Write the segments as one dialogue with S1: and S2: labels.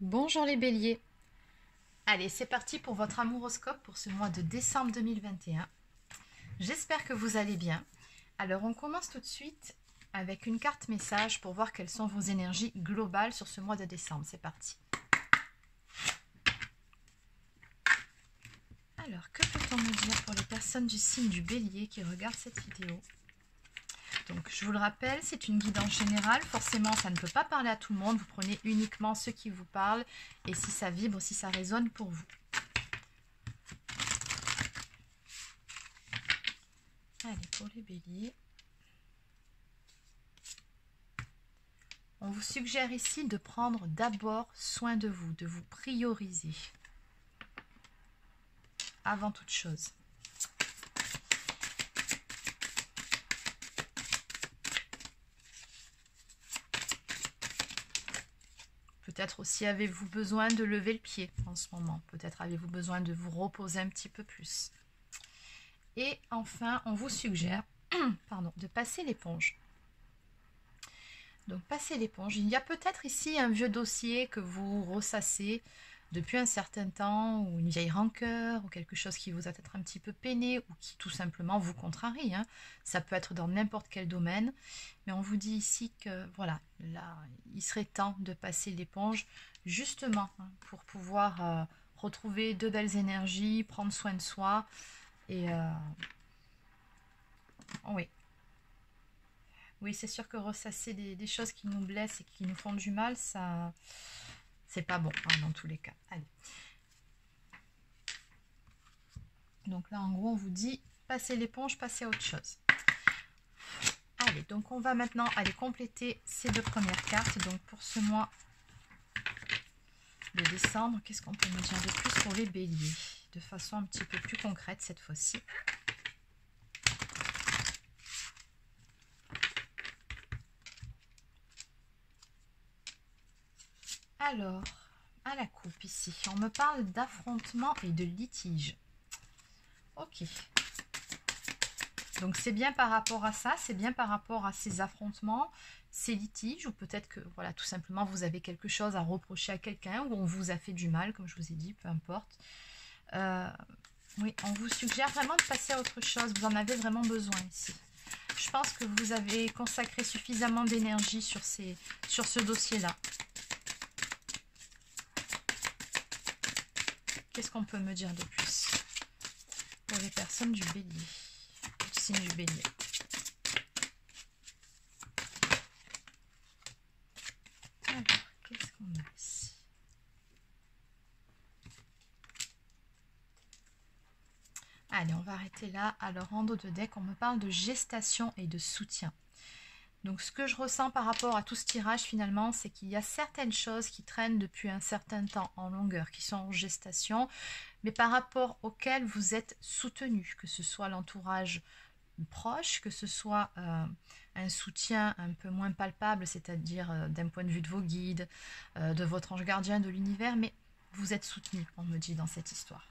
S1: Bonjour les béliers. Allez, c'est parti pour votre amouroscope pour ce mois de décembre 2021. J'espère que vous allez bien. Alors, on commence tout de suite avec une carte message pour voir quelles sont vos énergies globales sur ce mois de décembre. C'est parti. Alors, que peut-on me dire pour les personnes du signe du bélier qui regardent cette vidéo? Donc, je vous le rappelle, c'est une guidance générale. Forcément, ça ne peut pas parler à tout le monde. Vous prenez uniquement ceux qui vous parlent et si ça vibre, si ça résonne pour vous. Allez, pour les béliers. On vous suggère ici de prendre d'abord soin de vous prioriser avant toute chose. Peut-être aussi avez-vous besoin de lever le pied en ce moment. Peut-être avez-vous besoin de vous reposer un petit peu plus. Et enfin, on vous suggère de passer l'éponge. Donc, passer l'éponge. Il y a peut-être ici un vieux dossier que vous ressassez depuis un certain temps, ou une vieille rancœur, ou quelque chose qui vous a peut-être un petit peu peiné, ou qui tout simplement vous contrarie. Ça peut être dans n'importe quel domaine. Mais on vous dit ici que, voilà, là, il serait temps de passer l'éponge, justement, pour pouvoir retrouver de belles énergies, prendre soin de soi. Et oui, oui, c'est sûr que ressasser des choses qui nous blessent et qui nous font du mal, ça, c'est pas bon, dans tous les cas. Allez. Donc là, en gros, on vous dit, passez l'éponge, passez à autre chose. Allez, donc on va maintenant aller compléter ces deux premières cartes. Donc pour ce mois de décembre, qu'est-ce qu'on peut me dire de plus pour les béliers? De façon un petit peu plus concrète cette fois-ci. Alors, à la coupe ici, on me parle d'affrontement et de litige. Ok. Donc c'est bien par rapport à ça, c'est bien par rapport à ces affrontements, ces litiges, ou peut-être que voilà, tout simplement vous avez quelque chose à reprocher à quelqu'un, ou on vous a fait du mal, comme je vous ai dit, peu importe. Oui, on vous suggère vraiment de passer à autre chose, vous en avez vraiment besoin ici. Je pense que vous avez consacré suffisamment d'énergie sur ce dossier-là. Qu'est-ce qu'on peut me dire de plus pour les personnes du bélier, du signe du bélier? Alors, qu'est-ce qu'on a ici? Allez, on va arrêter là. Alors, en dos de deck, on me parle de gestation et de soutien. Donc, ce que je ressens par rapport à tout ce tirage, finalement, c'est qu'il y a certaines choses qui traînent depuis un certain temps en longueur, qui sont en gestation, mais par rapport auxquelles vous êtes soutenu, que ce soit l'entourage proche, que ce soit un soutien un peu moins palpable, c'est-à-dire d'un point de vue de vos guides, de votre ange gardien, de l'univers, mais vous êtes soutenu, on me dit dans cette histoire.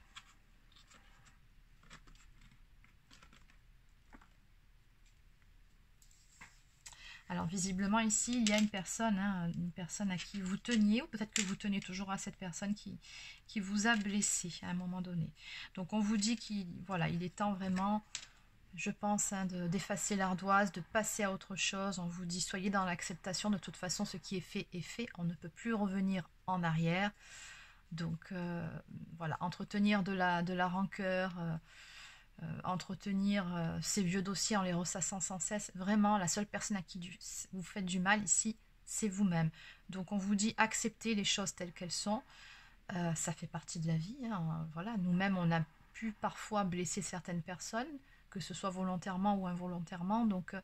S1: Alors visiblement ici, il y a une personne à qui vous teniez, ou peut-être que vous tenez toujours à cette personne qui vous a blessé à un moment donné. Donc on vous dit qu'il voilà, il est temps vraiment, je pense, d'effacer l'ardoise, de passer à autre chose. On vous dit, soyez dans l'acceptation, de toute façon, ce qui est fait, on ne peut plus revenir en arrière. Donc voilà, entretenir de la rancœur, entretenir ces vieux dossiers en les ressassant sans cesse. Vraiment, la seule personne à qui vous faites du mal ici, c'est vous-même. Donc on vous dit, acceptez les choses telles qu'elles sont. Ça fait partie de la vie. Voilà, nous-mêmes, on a pu parfois blesser certaines personnes, que ce soit volontairement ou involontairement. Donc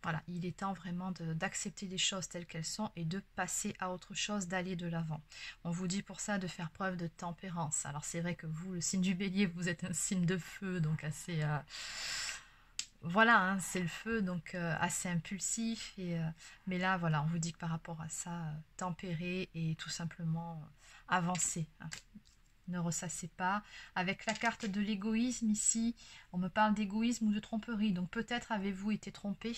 S1: voilà, il est temps vraiment d'accepter les choses telles qu'elles sont et de passer à autre chose, d'aller de l'avant. On vous dit pour ça de faire preuve de tempérance. Alors c'est vrai que vous, le signe du bélier, vous êtes un signe de feu, donc assez... voilà, c'est le feu, donc assez impulsif. Mais là, voilà, on vous dit que par rapport à ça, tempérer et tout simplement avancer. Ne ressassez pas. Avec la carte de l'égoïsme ici, on me parle d'égoïsme ou de tromperie. Donc peut-être avez-vous été trompé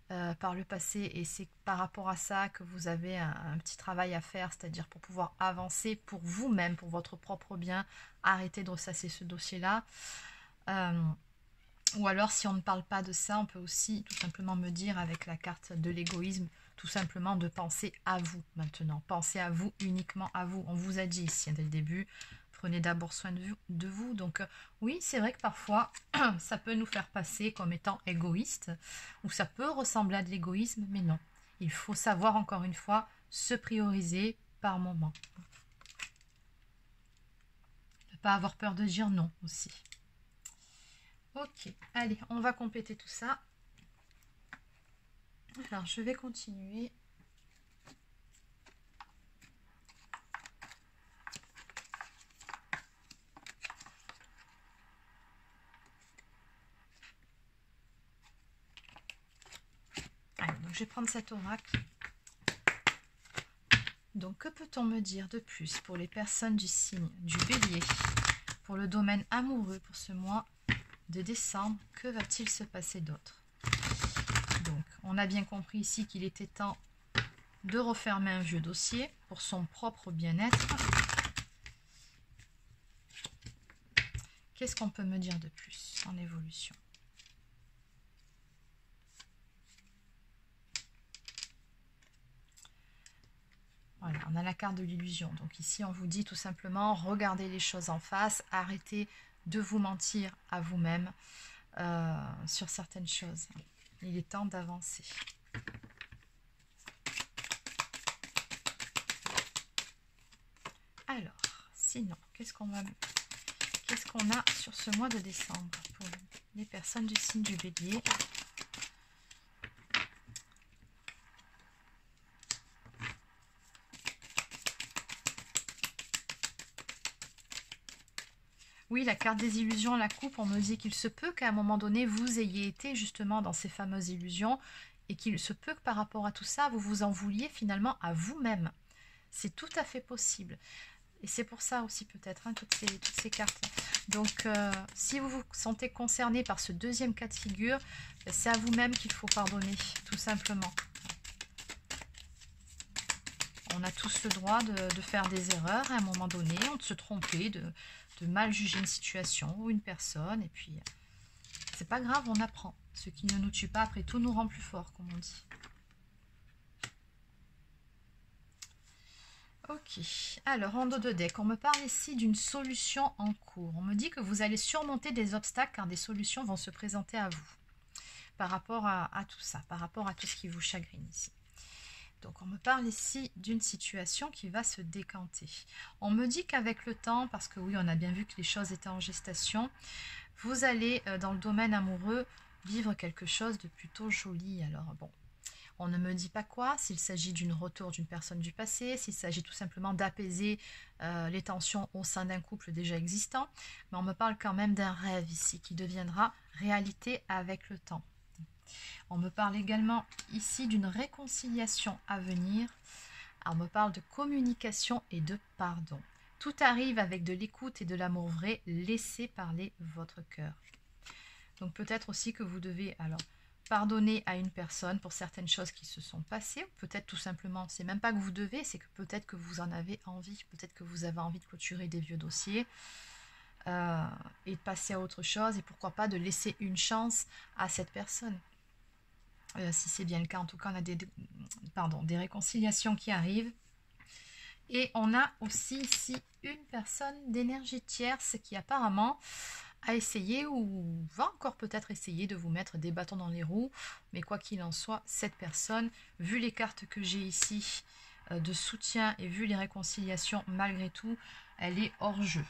S1: par le passé, et c'est par rapport à ça que vous avez un petit travail à faire, c'est-à-dire pour pouvoir avancer pour vous-même, pour votre propre bien, arrêter de ressasser ce dossier-là. Ou alors, si on ne parle pas de ça, on peut aussi tout simplement me dire avec la carte de l'égoïsme, tout simplement de penser à vous maintenant. Pensez à vous, uniquement à vous. On vous a dit ici dès le début, prenez d'abord soin de vous. Donc oui, c'est vrai que parfois, ça peut nous faire passer comme étant égoïste, ou ça peut ressembler à de l'égoïsme, mais non. Il faut savoir, encore une fois, se prioriser par moment. Ne pas avoir peur de dire non aussi. Ok, allez, on va compléter tout ça. Alors, je vais continuer. Allez, donc je vais prendre cet oracle. Donc, que peut-on me dire de plus pour les personnes du signe du Bélier, pour le domaine amoureux pour ce mois de décembre? Que va-t-il se passer d'autre? Donc, on a bien compris ici qu'il était temps de refermer un vieux dossier pour son propre bien-être. Qu'est-ce qu'on peut me dire de plus en évolution? Voilà, on a la carte de l'illusion. Donc ici, on vous dit tout simplement, regardez les choses en face, arrêtez de vous mentir à vous-même sur certaines choses. Il est temps d'avancer. Alors, sinon, qu'est-ce qu'on a sur ce mois de décembre pour les personnes du signe du Bélier? Oui, la carte des illusions, la coupe, on me dit qu'il se peut qu'à un moment donné, vous ayez été justement dans ces fameuses illusions et qu'il se peut que par rapport à tout ça, vous vous en vouliez finalement à vous-même. C'est tout à fait possible. Et c'est pour ça aussi peut-être, hein, toutes ces cartes. Donc, si vous vous sentez concerné par ce deuxième cas de figure, c'est à vous-même qu'il faut pardonner, tout simplement. On a tous le droit de faire des erreurs à un moment donné, de se tromper, de mal juger une situation ou une personne. Et puis, c'est pas grave, on apprend. Ce qui ne nous tue pas, après tout, nous rend plus fort, comme on dit. Ok, alors en dos de deck, on me parle ici d'une solution en cours. On me dit que vous allez surmonter des obstacles car des solutions vont se présenter à vous. Par rapport à tout ça, par rapport à tout ce qui vous chagrine ici. Donc on me parle ici d'une situation qui va se décanter. On me dit qu'avec le temps, parce que oui, on a bien vu que les choses étaient en gestation, vous allez dans le domaine amoureux vivre quelque chose de plutôt joli. Alors bon, on ne me dit pas quoi, s'il s'agit d'une retour d'une personne du passé, s'il s'agit tout simplement d'apaiser les tensions au sein d'un couple déjà existant, mais on me parle quand même d'un rêve ici qui deviendra réalité avec le temps. On me parle également ici d'une réconciliation à venir. On me parle de communication et de pardon. Tout arrive avec de l'écoute et de l'amour vrai. Laissez parler votre cœur. Donc peut-être aussi que vous devez alors pardonner à une personne pour certaines choses qui se sont passées. Peut-être tout simplement, c'est même pas que vous devez, c'est que peut-être que vous en avez envie. Peut-être que vous avez envie de clôturer des vieux dossiers. Et de passer à autre chose. Et pourquoi pas de laisser une chance à cette personne. Si c'est bien le cas, en tout cas, on a des réconciliations qui arrivent. Et on a aussi ici une personne d'énergie tierce qui apparemment a essayé ou va encore peut-être essayer de vous mettre des bâtons dans les roues. Mais quoi qu'il en soit, cette personne, vu les cartes que j'ai ici de soutien et vu les réconciliations, malgré tout, elle est hors jeu.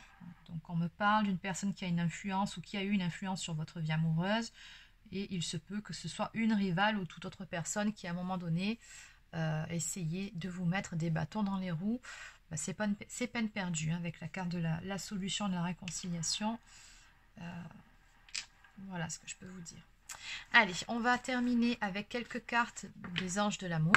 S1: Donc on me parle d'une personne qui a une influence ou qui a eu une influence sur votre vie amoureuse. Et il se peut que ce soit une rivale ou toute autre personne qui, à un moment donné, essayait de vous mettre des bâtons dans les roues. Bah, c'est peine perdue, hein, avec la carte de la solution de la réconciliation. Voilà ce que je peux vous dire. Allez, on va terminer avec quelques cartes des anges de l'amour.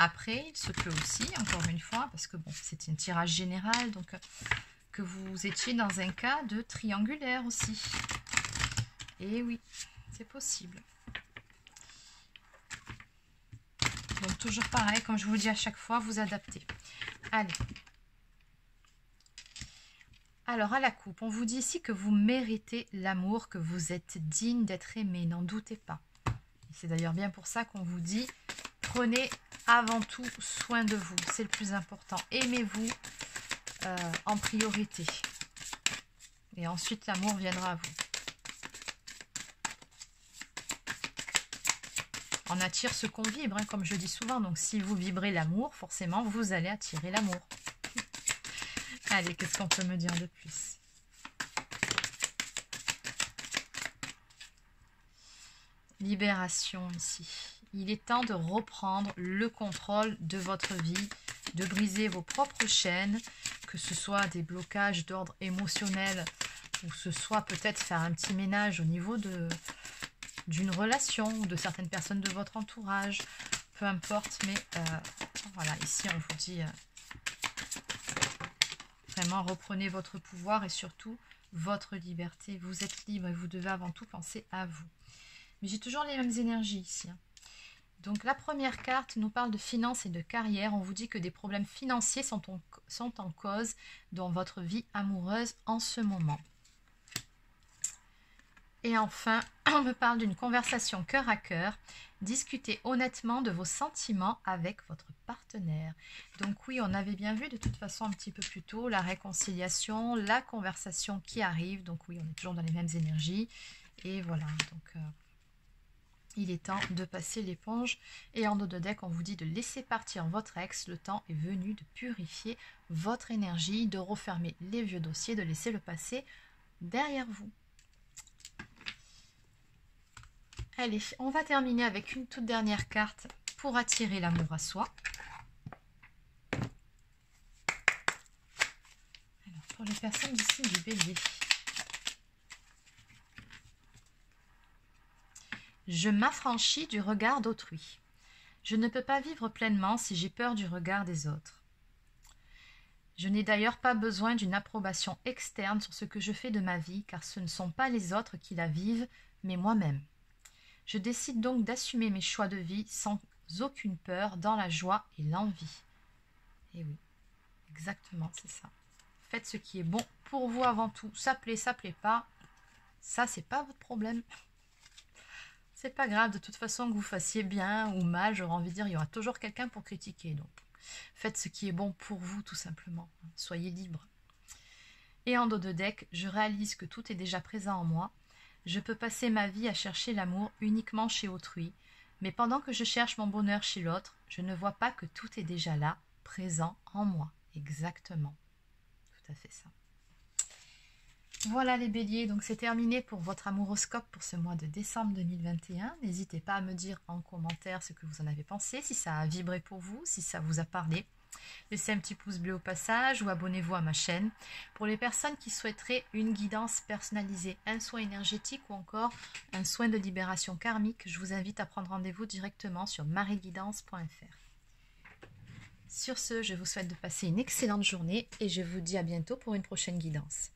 S1: Après, il se peut aussi, encore une fois, parce que bon, c'est un tirage général, donc que vous étiez dans un cas de triangulaire aussi. Et oui, c'est possible. Donc toujours pareil, comme je vous le dis à chaque fois, vous adaptez. Allez. Alors à la coupe, on vous dit ici que vous méritez l'amour, que vous êtes digne d'être aimé, n'en doutez pas. C'est d'ailleurs bien pour ça qu'on vous dit, prenez avant tout soin de vous, c'est le plus important. Aimez-vous en priorité. Et ensuite l'amour viendra à vous. On attire ce qu'on vibre, hein, comme je dis souvent. Donc si vous vibrez l'amour, forcément vous allez attirer l'amour. Allez, qu'est-ce qu'on peut me dire de plus? Libération ici. Il est temps de reprendre le contrôle de votre vie, de briser vos propres chaînes, que ce soit des blocages d'ordre émotionnel ou ce soit peut-être faire un petit ménage au niveau d'une relation ou de certaines personnes de votre entourage, peu importe, mais voilà, ici on vous dit vraiment reprenez votre pouvoir et surtout votre liberté. Vous êtes libre et vous devez avant tout penser à vous. Mais j'ai toujours les mêmes énergies ici. Donc la première carte nous parle de finances et de carrière. On vous dit que des problèmes financiers sont en cause dans votre vie amoureuse en ce moment. Et enfin, on me parle d'une conversation cœur à cœur. Discutez honnêtement de vos sentiments avec votre partenaire. Donc oui, on avait bien vu de toute façon un petit peu plus tôt la réconciliation, la conversation qui arrive. Donc oui, on est toujours dans les mêmes énergies. Et voilà, donc il est temps de passer l'éponge. Et en dos de deck, on vous dit de laisser partir votre ex. Le temps est venu de purifier votre énergie, de refermer les vieux dossiers, de laisser le passé derrière vous. Allez, on va terminer avec une toute dernière carte pour attirer l'amour à soi. Alors, pour les personnes du signe du Bélier. Je m'affranchis du regard d'autrui. Je ne peux pas vivre pleinement si j'ai peur du regard des autres. Je n'ai d'ailleurs pas besoin d'une approbation externe sur ce que je fais de ma vie, car ce ne sont pas les autres qui la vivent, mais moi-même. Je décide donc d'assumer mes choix de vie sans aucune peur, dans la joie et l'envie. Et oui, exactement, c'est ça. Faites ce qui est bon pour vous avant tout. Ça plaît pas. Ça, c'est pas votre problème. C'est pas grave, de toute façon, que vous fassiez bien ou mal, j'aurais envie de dire, il y aura toujours quelqu'un pour critiquer. Donc, faites ce qui est bon pour vous, tout simplement. Soyez libre. Et en dos de deck, je réalise que tout est déjà présent en moi. Je peux passer ma vie à chercher l'amour uniquement chez autrui, mais pendant que je cherche mon bonheur chez l'autre, je ne vois pas que tout est déjà là, présent en moi. Exactement. Tout à fait ça. Voilà les béliers, donc c'est terminé pour votre amouroscope pour ce mois de décembre 2021. N'hésitez pas à me dire en commentaire ce que vous en avez pensé, si ça a vibré pour vous, si ça vous a parlé. Laissez un petit pouce bleu au passage ou abonnez-vous à ma chaîne. Pour les personnes qui souhaiteraient une guidance personnalisée, un soin énergétique ou encore un soin de libération karmique, je vous invite à prendre rendez-vous directement sur marieguidance.fr. Sur ce, je vous souhaite de passer une excellente journée et je vous dis à bientôt pour une prochaine guidance.